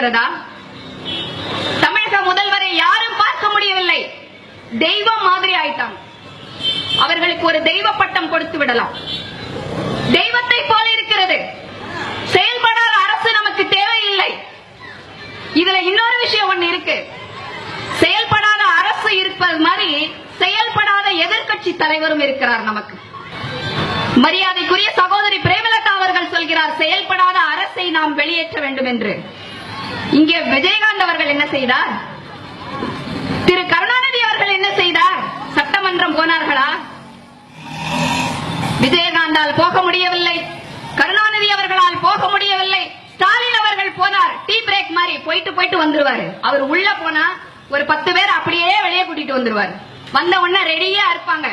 இருக்கிறதா? தமிழக முதல்வரை யாரும் பார்க்க முடியவில்லை. தெய்வம் மாதிரி ஆயிட்டாங்க. அவர்களுக்கு ஒரு தெய்வ பட்டம் கொடுத்து விடலாம். தெய்வத்தை போல இருக்கிறது. செயல்படாத அரசு நமக்கு தேவையில்லை. இதுல இன்னொரு விஷயம் ஒண்ணு இருக்கு. செயல்படாத அரசு இருப்பது மாதிரி செயல்படாத எதிர்க்கட்சி தலைவரும் இருக்கிறார் நமக்கு. மரியாதைக்குரிய சகோதரி பிரேமலதா அவர்கள் சொல்கிறார், செயல்படாத அரசை நாம் வெளியேற்ற வேண்டும் என்று. இங்கே விஜயகாந்த் அவர்கள் என்ன செய்தார்? திரு கருணாநிதி அவர்கள் என்ன செய்தார்? சட்டமன்றம் போனார்களா? விஜயகாந்தால் போக முடியவில்லை, கருணாநிதி அவர்களால் போக முடியவில்லை. ஸ்டாலின் அவர்கள் போனார், டீ பிரேக் மாதிரி போயிட்டு வந்துருவாரு. அவர் உள்ள போனா ஒரு 10 பேர் அப்படியே வெளியே கூட்டிட்டு வந்துருவாரு. வந்த உடனே ரெடியா இருப்பாங்க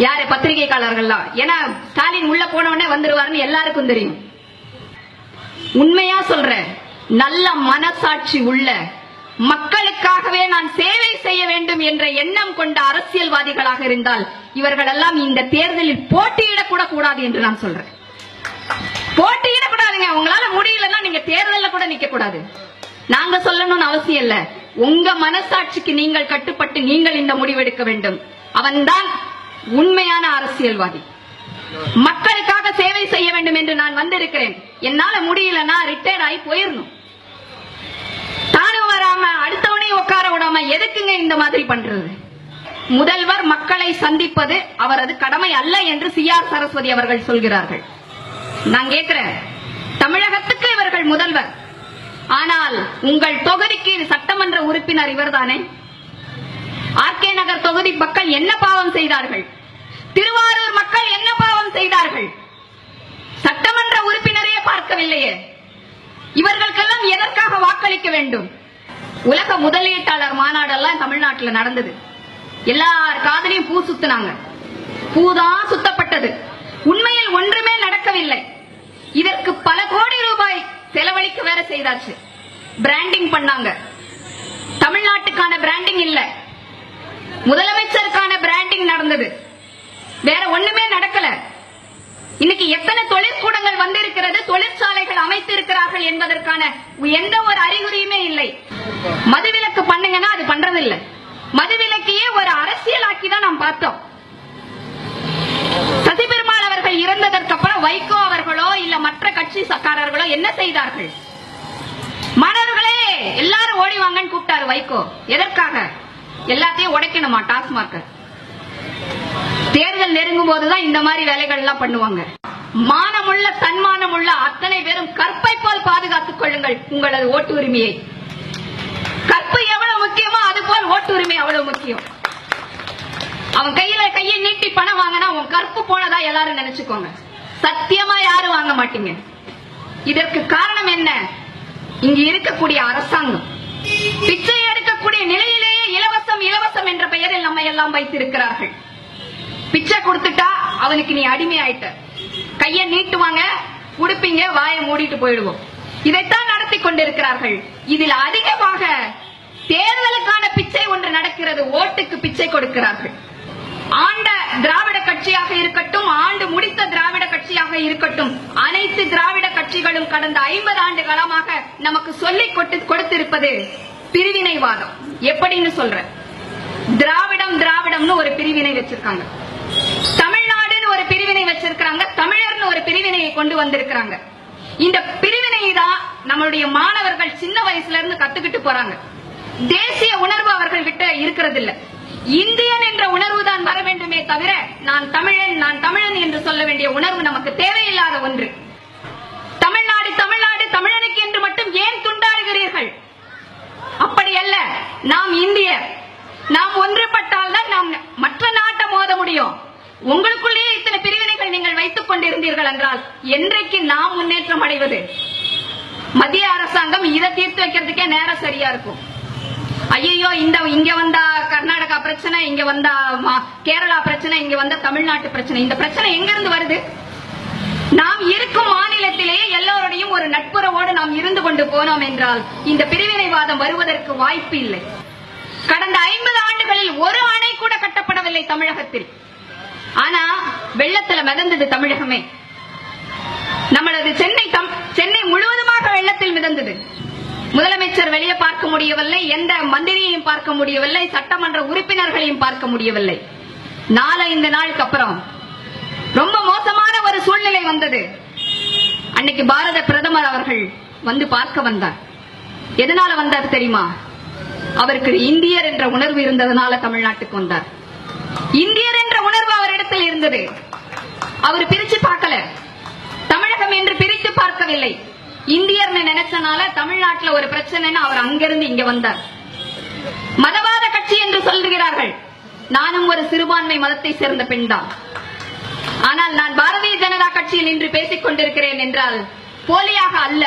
யாரு? பத்திரிகையாளர்கள்லாம். ஏன்னா ஸ்டாலின் உள்ள போன உடனே வந்துருவாருன்னு எல்லாருக்கும் தெரியும். உண்மையா சொல்றேன், நல்ல மனசாட்சி உள்ள மக்களுக்காகவே நான் சேவை செய்ய வேண்டும் என்ற எண்ணம் கொண்ட அரசியல்வாதிகளாக இருந்தால் இவர்கள் எல்லாம் இந்த தேர்தலில் போட்டியிடக்கூட கூடாது என்று நான் சொல்றேன். போட்டியிடக்கூடாதுங்க. உங்களால முடியலன்னா நீங்க தேர்தலில் கூட நிக்க கூடாது. நாங்க சொல்லணும்னு அவசியம் இல்ல. உங்க மனசாட்சிக்கு நீங்கள் கட்டுப்பட்டு நீங்கள் இந்த முடிவெடுக்க வேண்டும். அவன்தான் உண்மையான அரசியல்வாதி. மக்களுக்காக சேவை செய்ய வேண்டும் என்று நான் வந்திருக்கிறேன். என்னால முடியலன்னா ரிட்டையர்ட் ஆகி போயிடணும். தானும் வராம அடுத்தவனையும் உட்கார விடாம எதுக்குங்க இந்த மாதிரி பண்றது? முதல்வர் மக்களை சந்திப்பது அவரது கடமை அல்ல என்று CR சரஸ்வதி அவர்கள் சொல்கிறார்கள். நான் கேட்கிறேன், தமிழகத்துக்கு இவர்கள் முதல்வர், ஆனால் உங்கள் தொகுதிக்கு சட்டமன்ற உறுப்பினர் இவர்தானே? RK நகர் தொகுதி மக்கள் என்ன பாவம் செய்தார்கள்? திருவாரூர் மக்கள் என்ன பாவம் செய்தார்கள்? சட்டமன்ற உறுப்பினரையே பார்க்கவில்லையே. இவர்களுக்கெல்லாம் எதற்காக வாக்களிக்க வேண்டும்? உலக முதலீட்டாளர் மாநாடெல்லாம் தமிழ்நாட்டில் நடந்தது. எல்லார் காதலையும் பூ சுத்தினாங்க. பூதான் சுத்தப்பட்டது. உண்மையில் ஒன்றுமே நடக்கவில்லை. இதற்கு பல கோடி ரூபாய் செலவழிக்க வேற செய்தாச்சு. பிராண்டிங் பண்ணாங்க. தமிழ்நாட்டுக்கான பிராண்டிங் இல்ல, முதலமைச்சருக்கான பிராண்டிங் நடந்தது. வேற ஒண்ணுமே நடக்கல. இன்னைக்கு எத்தனை தொழிற்கூடங்கள் வந்திருக்கிறது, தொழிற்சாலைகள் அமைத்திருக்கிறார்கள் என்பதற்கான எந்த ஒரு அறிகுறியுமே இல்லை. மதுவிலக்கு பண்ணுங்கன்னா அது பண்றதில்லை. மதுவிலக்கையே ஒரு அரசியலாக்கி தான் நாம் பார்த்தோம். சசிபெருமாள் அவர்கள் இறந்ததற்கு அப்புறம் வைகோ அவர்களோ இல்ல மற்ற கட்சிக்காரர்களோ என்ன செய்தார்கள்? மாணவர்களே எல்லாரும் ஓடி வாங்கன்னு கூப்பிட்டாரு வைகோ. எதற்காக? எல்லாத்தையும் உடைக்கணுமா டாஸ்மார்க்? தேர்தல் நெருங்கும் போதுதான் இந்த மாதிரி வேலைகள் எல்லாம் பண்ணுவாங்க. மானமுள்ள தன்மானமுள்ள அத்தனை பேரும் கற்பை போல் பாதுகாத்துக் கொள்ளுங்கள் உங்களது ஓட்டு உரிமையை. கற்பு எவ்வளவு முக்கியமோ அது போல் ஓட்டு உரிமை அவ்வளவு முக்கியம். அவன் கையை நீட்டி பணம் வாங்கினா உன் கற்பு போனதா எல்லாரும் நினைச்சுக்கோங்க. சத்தியமா யாரும் வாங்க மாட்டீங்க. இதற்கு காரணம் என்ன? இங்கு இருக்கக்கூடிய அரசாங்கம் பிச்சை எடுக்கக்கூடிய நிலையிலேயே இலவசம் இலவசம் என்ற பெயரில் நம்ம எல்லாம் வைத்திருக்கிறார்கள். பிச்சை கொடுத்துட்டா அவனுக்கு நீ அடிமை ஆயிட்ட. கையை நீட்டுவாங்க, குடுப்பீங்க, வாயை மூடிட்டு போயிடுவோம். இதைத்தான் நடத்தி கொண்டிருக்கிறார்கள். இதில் அதிகமாக தேர்தலுக்கான பிச்சை ஒன்று நடக்கிறது. ஓட்டுக்கு பிச்சை கொடுக்கிறார்கள். ஆண்ட திராவிட கட்சியாக இருக்கட்டும், ஆண்டு முடித்த திராவிட கட்சியாக இருக்கட்டும், அனைத்து திராவிட கட்சிகளும் கடந்த 50 ஆண்டு காலமாக நமக்கு சொல்லிக் கொடுத்திருப்பது பிரிவினைவாதம். எப்படின்னு சொல்றேன். திராவிடம்னு ஒரு பிரிவினை வச்சிருக்காங்க, தமிழ்நாடுன்னு ஒரு பிரிவினை வச்சிருக்காங்க, தமிழர்னு ஒரு பிரிவினையை கொண்டு வந்திருக்கிறாங்க. இந்த பிரிவினை தான் நம்மளுடைய மாணவர்கள் சின்ன வயசுல இருந்து கத்துக்கிட்டு போறாங்க. தேசிய உணர்வு அவர்கள் கிட்ட இருக்கிறது இல்ல. இந்தியன் என்ற உணர்வு தான் வர வேண்டுமே தவிர நான் தமிழன் என்று சொல்ல வேண்டிய உணர்வு நமக்கு தேவையில்லாத ஒன்று. தமிழ்நாடு தமிழ்நாடு தமிழனுக்கு என்று மட்டும் ஏன் துண்டாடுகிறீர்கள்? அப்படி அல்ல. நாம் இந்தியர். நாம் ஒன்றுபட்டால் தான் நாம் மற்ற நாட்டை மோத முடியும். உங்களுக்குள்ளேயே இத்தனை பிரிவினைகள் நீங்கள் வைத்துக் கொண்டிருந்தீர்கள் என்றால் என்றைக்கு நாம் முன்னேற்றம் அடைவது? மத்திய அரசாங்கம் இதை தீர்த்து வைக்கிறதுக்கே நேரம் சரியா இருக்கும். ஐயோ இங்க வந்தா கர்நாடகா பிரச்சனை, இங்க வந்தா கேரளா பிரச்சனை, இங்க வந்தா தமிழ்நாட்டு பிரச்சனை. இந்த பிரச்சனை எங்க இருந்து வருது? நாம் இருக்கும் மாநிலத்திலேயே எல்லோருடையும் ஒரு நட்புறவோடு நாம் இருந்து கொண்டு போனோம் என்றால் இந்த பிரிவினைவாதம் வருவதற்கு வாய்ப்பு இல்லை. கடந்த 50 ஆண்டுகளில் ஒரு அணை கூட கட்டப்படவில்லை தமிழகத்தில். ஆனா வெள்ளத்துல மிதந்தது தமிழகமே. நம்மளது சென்னை முழுவதுமாக வெள்ளத்தில் மிதந்தது. முதலமைச்சர் வெளியே பார்க்க முடியவில்லை, எந்த மந்திரியையும் பார்க்க முடியவில்லை, சட்டமன்ற உறுப்பினர்களையும் பார்க்க முடியவில்லை. 4-5 நாளுக்கு அப்புறம் ரொம்ப மோசமான ஒரு சூழ்நிலை வந்தது. அன்னைக்கு பாரத பிரதமர் அவர்கள் வந்து பார்க்க வந்தார். எதனால வந்தார் தெரியுமா? அவருக்கு இந்தியர் என்ற உணர்வு இருந்ததனால தமிழ்நாட்டுக்கு வந்தார். இந்தியர் என்ற உணர்வு அவரிடத்தில் இருந்தது. அவர் பிரிச்சு பார்க்கல, தமிழகம் என்று பிரித்து பார்க்கவில்லை. இந்தியர்னு நினைச்சனால தமிழ்நாட்டுல ஒரு பிரச்சனைன்னு அவர் அங்கிருந்து இங்க வந்தார். மதவாத கட்சி என்று சொல்லுகிறார்கள். நானும் ஒரு சிறுபான்மை மதத்தை சேர்ந்த பெண் தான். ஆனால் நான் பாரதிய ஜனதா கட்சியில் இன்று பேசிக் கொண்டிருக்கிறேன் என்றால் போலியாக அல்ல,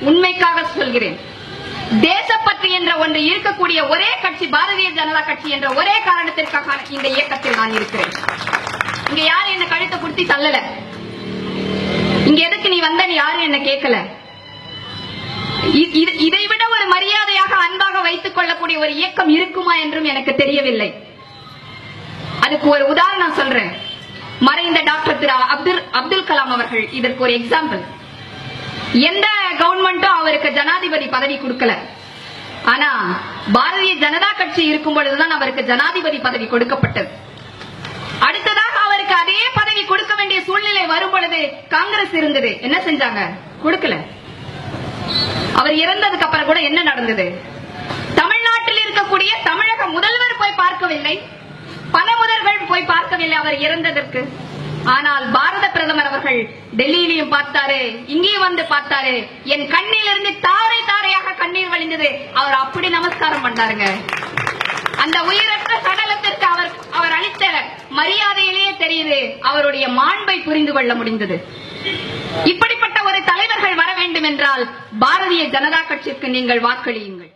உண்மைக்காக சொல்கிறேன். தேசப்பற்று என்ற ஒன்று இருக்கக்கூடிய ஒரே கட்சி பாரதிய ஜனதா கட்சி என்ற ஒரே காரணத்திற்காக இந்த இயக்கத்தில் நான் இருக்கிறேன். இங்க யாரும் என்ன கழுத்தை குடுத்தி தள்ளல. இங்க எதுக்கு நீ வந்த யாரும் என்ன கேட்கல. இதைவிட ஒரு மரியாதையாக அன்பாக வைத்துக் கொள்ளக்கூடிய ஒரு இயக்கம் இருக்குமா என்றும் எனக்கு தெரியவில்லை. அதுக்கு ஒரு உதாரணம் சொல்றேன். மறைந்த டாக்டர் திரு அப்துல் கலாம் அவர்கள் இதற்கு ஒரு எக்ஸாம்பிள். எந்த கவர்மெண்ட்டும் அவருக்கு ஜனாதிபதி பதவி கொடுக்கல. ஆனா பாரதிய ஜனதா கட்சி இருக்கும் பொழுதுதான் அவருக்கு ஜனாதிபதி பதவி கொடுக்கப்பட்டது. அடுத்ததாக அவருக்கு அதே பதவி கொடுக்க வேண்டிய சூழ்நிலை வரும் பொழுது காங்கிரஸ் இருந்தது. என்ன செஞ்சாங்க? கொடுக்கல. அவர் இறந்ததுக்கு அப்புறம் கூட என்ன நடந்தது? தமிழ்நாட்டில் இருக்கக்கூடிய தமிழக முதல்வர் போய் பார்க்கவில்லை, பல முதல்வர்கள் போய் பார்க்கவில்லை அவர் இறந்ததற்கு. ஆனால் பாரத பிரதமர் அவர்கள் டெல்லியிலையும் பார்த்தாரு, இங்கேயும் வந்து பார்த்தாரு. என் கண்ணிலிருந்து தாரை தாரையாக கண்ணீர் வழிந்தது. அவர் அப்படி நமஸ்காரம் பண்ணாருங்க. அந்த உயிரற்ற சடலத்திற்கு அவர் அளித்த மரியாதையிலேயே தெரியுது அவருடைய மாண்பை புரிந்து கொள்ள முடிந்தது. இப்படிப்பட்ட ஒரு தலைவர்கள் வர வேண்டும் என்றால் பாரதிய ஜனதா கட்சிக்கு நீங்கள் வாக்களியுங்கள்.